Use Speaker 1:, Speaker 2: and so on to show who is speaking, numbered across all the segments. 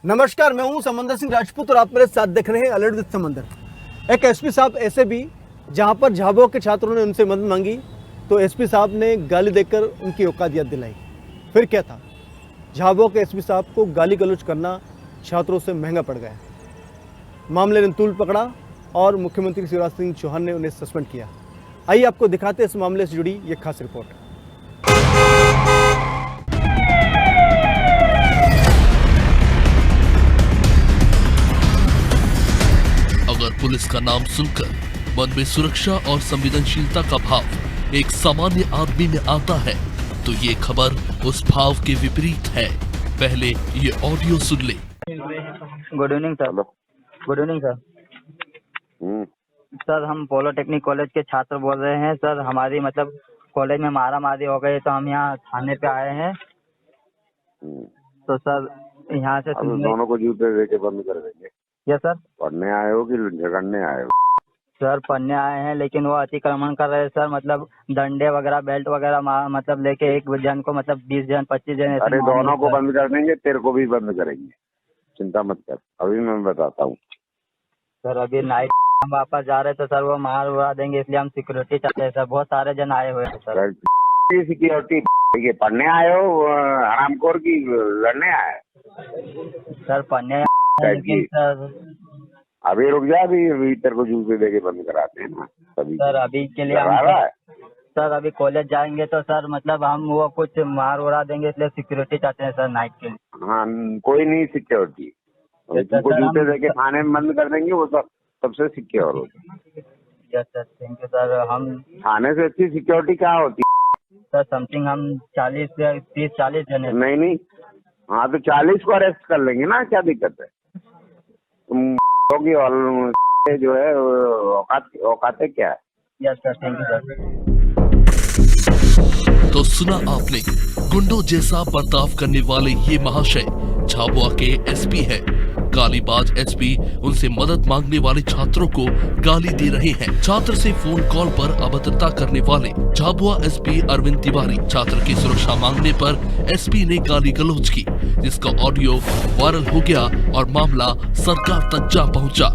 Speaker 1: नमस्कार, मैं हूं समंदर सिंह राजपूत और आप मेरे साथ देख रहे हैं अलर्ट विद समंदर। एक एसपी साहब ऐसे भी जहां पर झाबुआ के छात्रों ने उनसे मदद मांगी तो एसपी साहब ने गाली देकर उनकी औकात याद दिलाई। फिर क्या था, झाबुआ के एसपी साहब को गाली गलौज करना छात्रों से महंगा पड़ गया। मामले ने तूल पकड़ा और मुख्यमंत्री शिवराज सिंह चौहान ने उन्हें सस्पेंड किया। आइए आपको दिखाते हैं इस मामले से जुड़ी ये खास रिपोर्ट।
Speaker 2: अगर पुलिस का नाम सुनकर मन में सुरक्षा और संवेदनशीलता का भाव एक सामान्य आदमी में आता है तो ये खबर उस भाव के विपरीत है। पहले ये ऑडियो सुन ले।
Speaker 3: Good evening sir. Good evening sir. Sir हम पॉलिटेक्निक कॉलेज के छात्र बोल रहे हैं सर। हमारी मतलब कॉलेज में मारा मारी हो गई तो हम यहाँ थाने पे आए हैं। तो सर यहाँ से
Speaker 4: दोनों को जूते देके बंद कर देंगे।
Speaker 3: क्या सर?
Speaker 4: पढ़ने आए हो कि झगड़ने आए हो?
Speaker 3: सर पढ़ने आए हैं लेकिन वो अतिक्रमण कर रहे हैं सर। मतलब डंडे वगैरह बेल्ट वगैरह मतलब लेके एक जन को मतलब 20 जन 25 जन।
Speaker 4: अरे दोनों को बंद कर देंगे, तेरे को भी बंद करेंगे, चिंता मत कर। अभी मैं बताता हूँ
Speaker 3: सर। अभी नाइट हम वापस जा रहे थे सर, वो मार उड़ा देंगे इसलिए हम सिक्योरिटी चाहते हैं सर। बहुत सारे जन आए हुए हैं सर।
Speaker 4: सिक्योरिटी ये पढ़ने आए हो हरामखोर की लड़ने आए?
Speaker 3: सर पढ़ने लेकिन सर
Speaker 4: अभी रुक जा, अभी तेरे को जूते देके बंद कराते हैं ना सभी।
Speaker 3: सर अभी के लिए सर अभी कॉलेज जाएंगे तो सर मतलब हम वो कुछ मार उड़ा देंगे इसलिए सिक्योरिटी चाहते हैं सर नाइट के लिए।
Speaker 4: हाँ कोई नहीं सिक्योरिटी, तुमको जूते देके थाने में बंद कर देंगे, वो सब सबसे सिक्योर होती।
Speaker 3: Yes sir, thank you sir. हम
Speaker 4: थाने से अच्छी सिक्योरिटी क्या होती
Speaker 3: सर? समथिंग हम 40 से 30-40 जन है।
Speaker 4: नहीं हाँ तो 40 को अरेस्ट कर लेंगे ना, क्या दिक्कत है? तुम होगी और जो है औकाते क्या है?
Speaker 3: Yes sir, thank you sir.
Speaker 2: तो सुना आपने, गुंडों जैसा बर्ताव करने वाले ये महाशय झाबुआ के एसपी है। गालीबाज एसपी उनसे मदद मांगने वाले छात्रों को गाली दे रहे हैं। छात्र से फोन कॉल पर अभद्रता करने वाले झाबुआ एसपी अरविंद तिवारी छात्र की सुरक्षा मांगने पर एसपी ने गाली गलौज की, जिसका ऑडियो वायरल हो गया और मामला सरकार तक जा पहुंचा।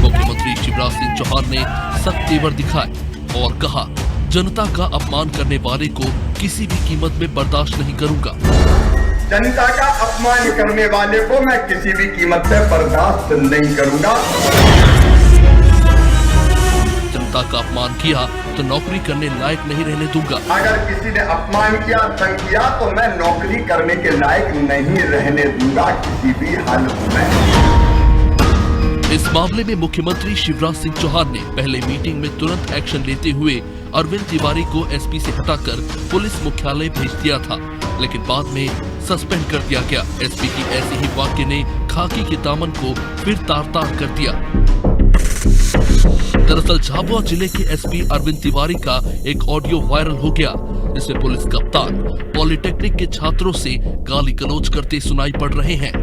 Speaker 2: मुख्यमंत्री शिवराज सिंह चौहान ने सख्त तेवर दिखाए और कहा, जनता का अपमान करने वाले को किसी भी कीमत में बर्दाश्त नहीं करूंगा।
Speaker 5: जनता का अपमान करने वाले को मैं किसी भी कीमत पे बर्दाश्त नहीं करूंगा।
Speaker 2: जनता का अपमान किया तो नौकरी करने लायक नहीं रहने दूंगा।
Speaker 5: अगर किसी ने अपमान किया, तंग किया तो मैं नौकरी करने के लायक नहीं रहने दूंगा किसी भी हालत में।
Speaker 2: इस मामले में मुख्यमंत्री शिवराज सिंह चौहान ने पहले मीटिंग में तुरंत एक्शन लेते हुए अरविंद तिवारी को एसपी से हटाकर पुलिस मुख्यालय भेज दिया था, लेकिन बाद में सस्पेंड कर दिया गया। एसपी की ऐसी ही वाक्य ने खाकी के दामन को फिर तार-तार कर दिया। दरअसल झाबुआ जिले के एसपी अरविंद तिवारी का एक ऑडियो वायरल हो गया, जिसमें पुलिस कप्तान पॉलिटेक्निक के छात्रों से गाली गलौज करते सुनाई पड़ रहे हैं।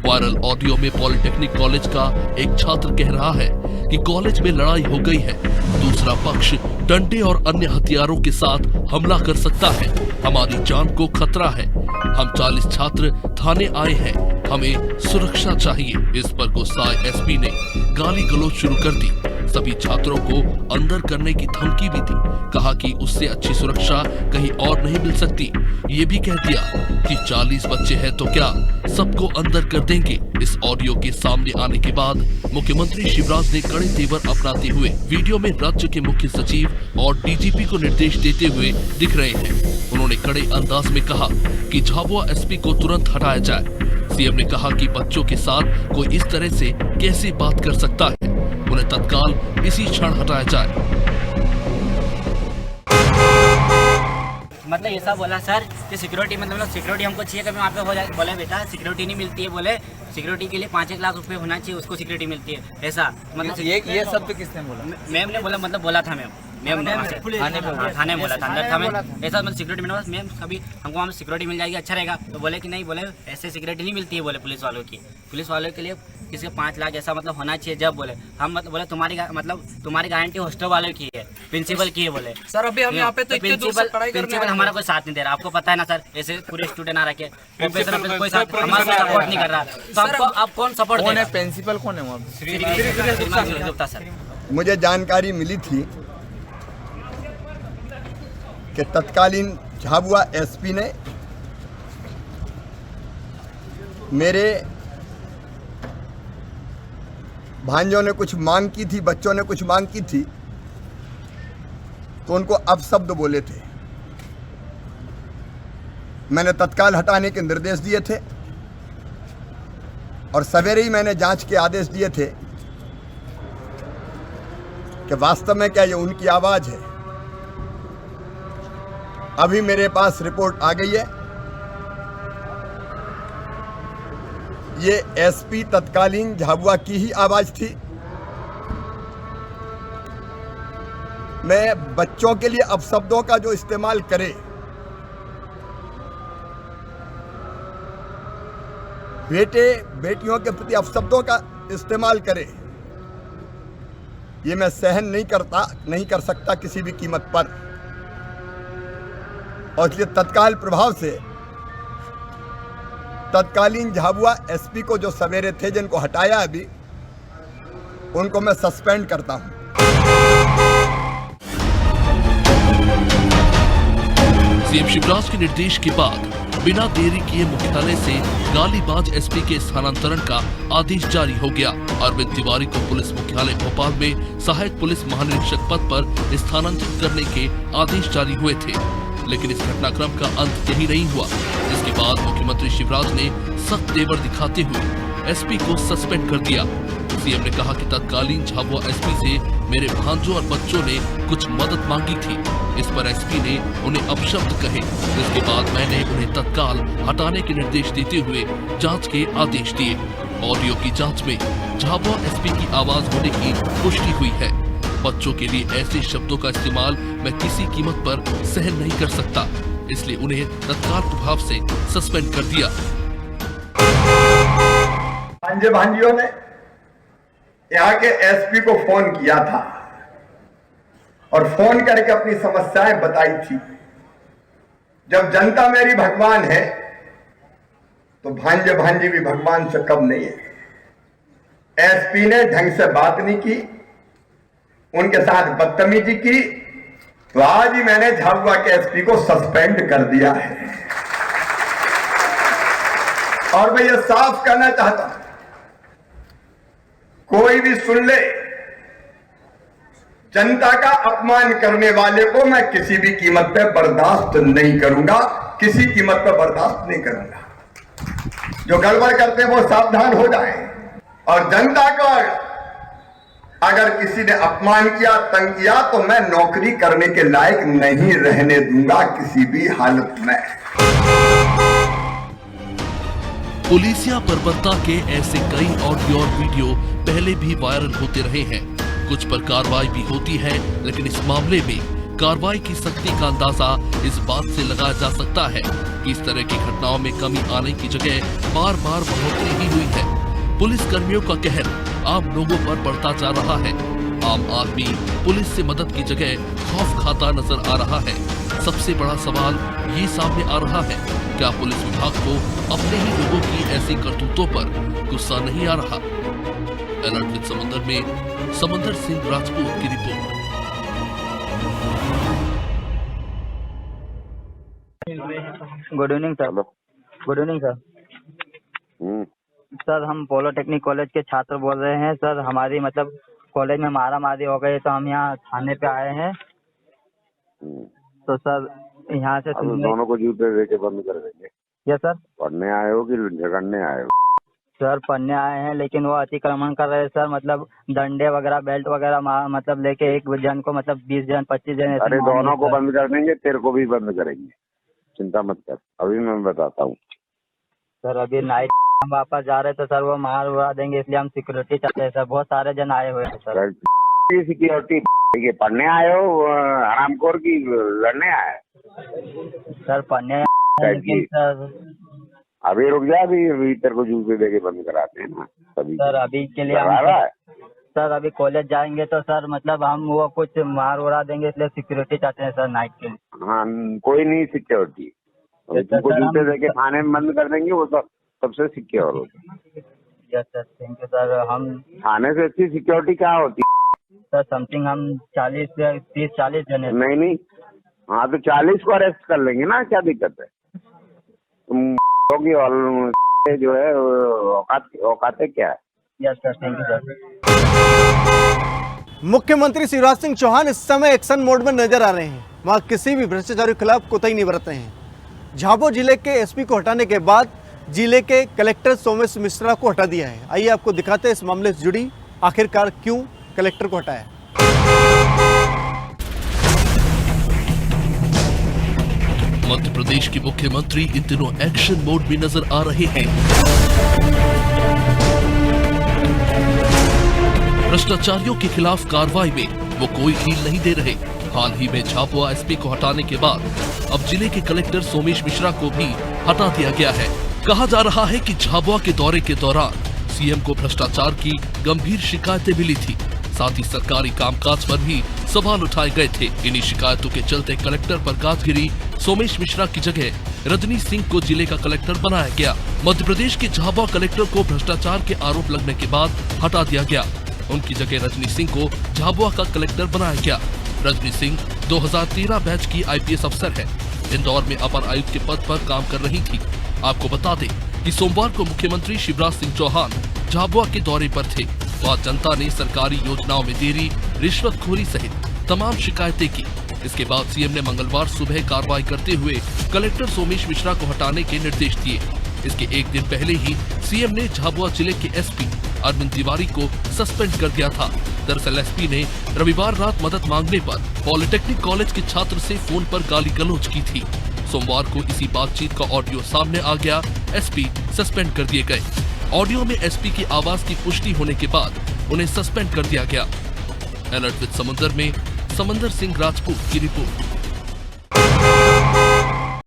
Speaker 2: वायरल ऑडियो में पॉलिटेक्निक कॉलेज का एक छात्र कह रहा है कि कॉलेज में लड़ाई हो गई है, दूसरा पक्ष डंडे और अन्य हथियारों के साथ हमला कर सकता है, हमारी जान को खतरा है, हम 40 छात्र थाने आए हैं, हमें सुरक्षा चाहिए। इस पर गुस्साए एसपी ने गाली गलौज शुरू कर दी। सभी छात्रों को अंदर करने की धमकी भी दी। कहा कि उससे अच्छी सुरक्षा कहीं और नहीं मिल सकती। ये भी कह दिया कि 40 बच्चे हैं तो क्या सबको अंदर कर देंगे। इस ऑडियो के सामने आने के बाद मुख्यमंत्री शिवराज ने कड़े तेवर अपनाते हुए वीडियो में राज्य के मुख्य सचिव और डीजीपी को निर्देश देते हुए दिख रहे हैं। उन्होंने कड़े अंदाज में कहा कि झाबुआ एसपी को तुरंत हटाया जाए। सीएम ने कहा कि बच्चों के साथ कोई इस तरह से कैसे बात कर सकता है, उन्हें तत्काल इसी क्षण हटाया जाए।
Speaker 6: मतलब ऐसा बोला सर कि सिक्योरिटी मतलब सिक्योरिटी हमको चाहिए, कभी वहाँ पे हो जाए। बोले बेटा सिक्योरिटी नहीं मिलती है, बोले सिक्योरिटी के लिए 5-1 लाख रुपए होना चाहिए, उसको सिक्योरिटी मिलती है। ऐसा मतलब
Speaker 7: ये शब्द किसने बोला?
Speaker 6: मैम ने बोला, मतलब बोला था मैम ने थाने बोला था, अंदर था मैम। ऐसा मतलब सिक्योरिटी मिला मैम, कभी हमको वहाँ सिक्योरिटी मिल जाएगी अच्छा रहेगा। तो बोले कि नहीं, बोले ऐसे सिक्योरिटी नहीं मिलती है, बोले पुलिस वालों की। पुलिस वालों के लिए किसी का 5 लाख ऐसा मतलब होना चाहिए जब बोले हम मतलब बोले तुम्हारी गारंटी हॉस्टल वालों की है, प्रिंसिपल की है बोले।
Speaker 7: सर अभी हम यहाँ पे तो इतने दूर से पढ़ाई करने
Speaker 6: प्रिंसिपल
Speaker 7: आए हैं।
Speaker 6: हमारा कोई साथ नहीं दे रहा, आपको पता है ना सर, ऐसे पूरे स्टूडेंट आ रखे प्रोफेसर कोई साथ हमारा सपोर्ट नहीं कर रहा, तो आपको आप कौन सपोर्ट
Speaker 7: कौन
Speaker 6: देगा?
Speaker 7: है प्रिंसिपल, कौन है वहाँ पे?
Speaker 6: श्रीमान गुप्ता सर।
Speaker 5: मुझे जानकारी मिली थी कि तत्कालीन झाबुआ एसपी ने मेरे भांजों ने कुछ मांग की थी, बच्चों ने कुछ मांग की थी, तो उनको अपशब्द बोले थे। मैंने तत्काल हटाने के निर्देश दिए थे और सवेरे ही मैंने जांच के आदेश दिए थे कि वास्तव में क्या ये उनकी आवाज है। अभी मेरे पास रिपोर्ट आ गई है, ये एसपी तत्कालीन झाबुआ की ही आवाज थी। मैं बच्चों के लिए अपशब्दों का जो इस्तेमाल करे, बेटे बेटियों के प्रति अपशब्दों का इस्तेमाल करे, ये मैं सहन नहीं कर सकता किसी भी कीमत पर। और इसलिए तत्काल प्रभाव से तत्कालीन झाबुआ एसपी को जो सवेरे थे, जिनको हटाया अभी, उनको मैं सस्पेंड करता हूं।
Speaker 2: सीएम शिवराज के निर्देश के बाद बिना देरी किए मुख्यालय से गालीबाज एसपी के स्थानांतरण का आदेश जारी हो गया। अरविंद तिवारी को पुलिस मुख्यालय भोपाल में सहायक पुलिस महानिरीक्षक पद पर स्थानांतरित करने के आदेश जारी हुए थे, लेकिन इस घटनाक्रम का अंत यही नहीं हुआ। इसके बाद मुख्यमंत्री शिवराज ने सख्त तेवर दिखाते हुए एसपी को सस्पेंड कर दिया। सीएम ने कहा कि तत्कालीन झाबुआ एसपी से मेरे भांजों और बच्चों ने कुछ मदद मांगी थी, इस पर एसपी ने उन्हें अपशब्द कहे। इसके बाद मैंने उन्हें तत्काल हटाने के निर्देश देते हुए जांच के आदेश दिए। ऑडियो की जांच में झाबुआ एसपी की आवाज होने की पुष्टि हुई है। बच्चों के लिए ऐसे शब्दों का इस्तेमाल मैं किसी कीमत पर सहन नहीं कर सकता, इसलिए उन्हें तत्काल प्रभाव से सस्पेंड कर दिया।
Speaker 5: भांजे भांजियों ने यहाँ के एसपी को फोन किया था और फोन करके अपनी समस्याएं बताई थी। जब जनता मेरी भगवान है तो भांजे भांजी भी भगवान से कम नहीं है। एसपी ने ढंग से बात नहीं की, उनके साथ बदतमीजी की, तो आज ही मैंने झाबुआ के एसपी को सस्पेंड कर दिया है। और मैं ये साफ कहना चाहता हूं, कोई भी सुन ले, जनता का अपमान करने वाले को मैं किसी भी कीमत पे बर्दाश्त नहीं करूंगा, किसी कीमत पे बर्दाश्त नहीं करूंगा। जो गड़बड़ करते हैं वो सावधान हो जाएं। और जनता को अगर किसी ने अपमान किया, तंग किया, तो मैं नौकरी करने के लायक नहीं रहने दूंगा किसी भी हालत में।
Speaker 2: पुलिसिया बर्बरता के ऐसे कई ऑडियो और वीडियो पहले भी वायरल होते रहे हैं। कुछ पर कार्रवाई भी होती है, लेकिन इस मामले में कार्रवाई की सख्ती का अंदाजा इस बात से लगाया जा सकता है कि इस तरह की घटनाओं में कमी आने की जगह बार बार बढ़ोतरी ही हुई है। पुलिस कर्मियों का कहर आम लोगों पर बढ़ता जा रहा है। आम आदमी पुलिस से मदद की जगह खौफ खाता नजर आ रहा है। सबसे बड़ा सवाल ये सामने आ रहा है, क्या पुलिस विभाग को अपने ही लोगों की ऐसी करतूतों पर गुस्सा नहीं आ रहा? अलर्ट विद समंदर में समंदर सिंह राजपूत की report.
Speaker 3: Good evening sir. Good evening sir. Sir हम पॉलिटेक्निक कॉलेज के छात्र बोल रहे हैं सर। हमारी मतलब कॉलेज में मारामारी हो गई तो हम यहाँ थाने पे आए हैं। तो सर यहाँ से
Speaker 4: दोनों को जूते देके बंद कर देंगे।
Speaker 3: Yes sir.
Speaker 4: पढ़ने आए हो कि झगड़ने आए हो?
Speaker 3: सर पढ़ने आए हैं, लेकिन वो अतिक्रमण कर रहे हैं सर। मतलब डंडे वगैरह, बेल्ट वगैरह मतलब लेके एक जन को मतलब 20 जन 25 जन।
Speaker 4: अरे दोनों को बंद कर देंगे, तेरे को भी बंद करेंगे, चिंता मत कर, अभी मैं बताता हूँ।
Speaker 3: सर अभी नाइट हम वापस जा रहे थे सर, वो मार उड़ा देंगे, इसलिए हम सिक्योरिटी चाहते हैं सर। बहुत सारे जन आए हुए हैं सर।
Speaker 4: सिक्योरिटी पढ़ने आए हो हरामखोर की लड़ने आए?
Speaker 3: सर पढ़ने सर
Speaker 4: अभी रुक जा, अभी तेरे को जूते दे के बंद कराते हैं ना सभी।
Speaker 3: सर अभी के लिए
Speaker 4: करा रहा है?
Speaker 3: सर अभी कॉलेज जाएंगे तो सर मतलब हम वो कुछ मार उड़ा देंगे, इसलिए सिक्योरिटी चाहते हैं सर नाइट के लिए।
Speaker 4: हाँ, कोई नहीं सिक्योरिटी, तुमको
Speaker 3: सर,
Speaker 4: जूते
Speaker 3: हम-
Speaker 4: दे के थाने में बंद कर देंगे, वो सब सबसे सिक्योर होता है।
Speaker 3: Yes sir, thank you sir. हम
Speaker 4: थाने से अच्छी सिक्योरिटी क्या होती
Speaker 3: सर समथिंग हम 30-40 जने।
Speaker 4: है? नहीं, हाँ तो 40 को अरेस्ट कर लेंगे ना, क्या दिक्कत है? तुम होगी और जो है औकाते क्या है?
Speaker 3: Yes sir, thank you sir.
Speaker 1: मुख्यमंत्री शिवराज सिंह चौहान इस समय एक्शन मोड में नजर आ रहे हैं। वहां किसी भी भ्रष्टाचारी के खिलाफ कोताही नहीं बरत रहे हैं। झाबुआ जिले के एसपी को हटाने के बाद जिले के कलेक्टर सोमेश मिश्रा को हटा दिया है। आइए आपको दिखाते हैं इस मामले से जुड़ी आखिरकार क्यों कलेक्टर को हटाया।
Speaker 2: मध्य प्रदेश के मुख्यमंत्री इन दिनों एक्शन मोड में नजर आ रहे हैं। भ्रष्टाचारियों के खिलाफ कार्रवाई में वो कोई ढील नहीं दे रहे। हाल ही में झाबुआ एसपी को हटाने के बाद अब जिले के कलेक्टर सोमेश मिश्रा को भी हटा दिया गया है। कहा जा रहा है कि झाबुआ के दौरे के दौरान सीएम को भ्रष्टाचार की गंभीर शिकायतें मिली थी। साथ ही सरकारी कामकाज पर भी सवाल उठाए गए थे। इन्हीं शिकायतों के चलते कलेक्टर पर गाज गिरी। सोमेश मिश्रा की जगह रजनी सिंह को जिले का कलेक्टर बनाया गया। मध्य प्रदेश के झाबुआ कलेक्टर को भ्रष्टाचार के आरोप लगने के बाद हटा दिया गया। उनकी जगह रजनी सिंह को झाबुआ का कलेक्टर बनाया गया। रजनी सिंह 2013 बैच की आईपीएस अफसर है। इंदौर में अपर आयुक्त के पद पर काम कर रही थी। आपको बता दें कि सोमवार को मुख्यमंत्री शिवराज सिंह चौहान झाबुआ के दौरे पर थे। वहां जनता ने सरकारी योजनाओं में देरी, रिश्वतखोरी सहित तमाम शिकायतें की। इसके बाद सीएम ने मंगलवार सुबह कार्रवाई करते हुए कलेक्टर सोमेश मिश्रा को हटाने के निर्देश दिए। इसके एक दिन पहले ही सीएम ने झाबुआ जिले के एसपी अरविंद तिवारी को सस्पेंड कर दिया था। दरअसल एसपी ने रविवार रात मदद मांगने पर पॉलिटेक्निक कॉलेज के छात्र से फोन पर गाली गलौज की थी। सोमवार को इसी बातचीत का ऑडियो सामने आ गया। एसपी सस्पेंड कर दिए गए। ऑडियो में एसपी की आवाज की पुष्टि होने के बाद उन्हें सस्पेंड कर दिया गया। अलर्ट विद समुंदर में समंदर सिंह राजपूत की रिपोर्ट।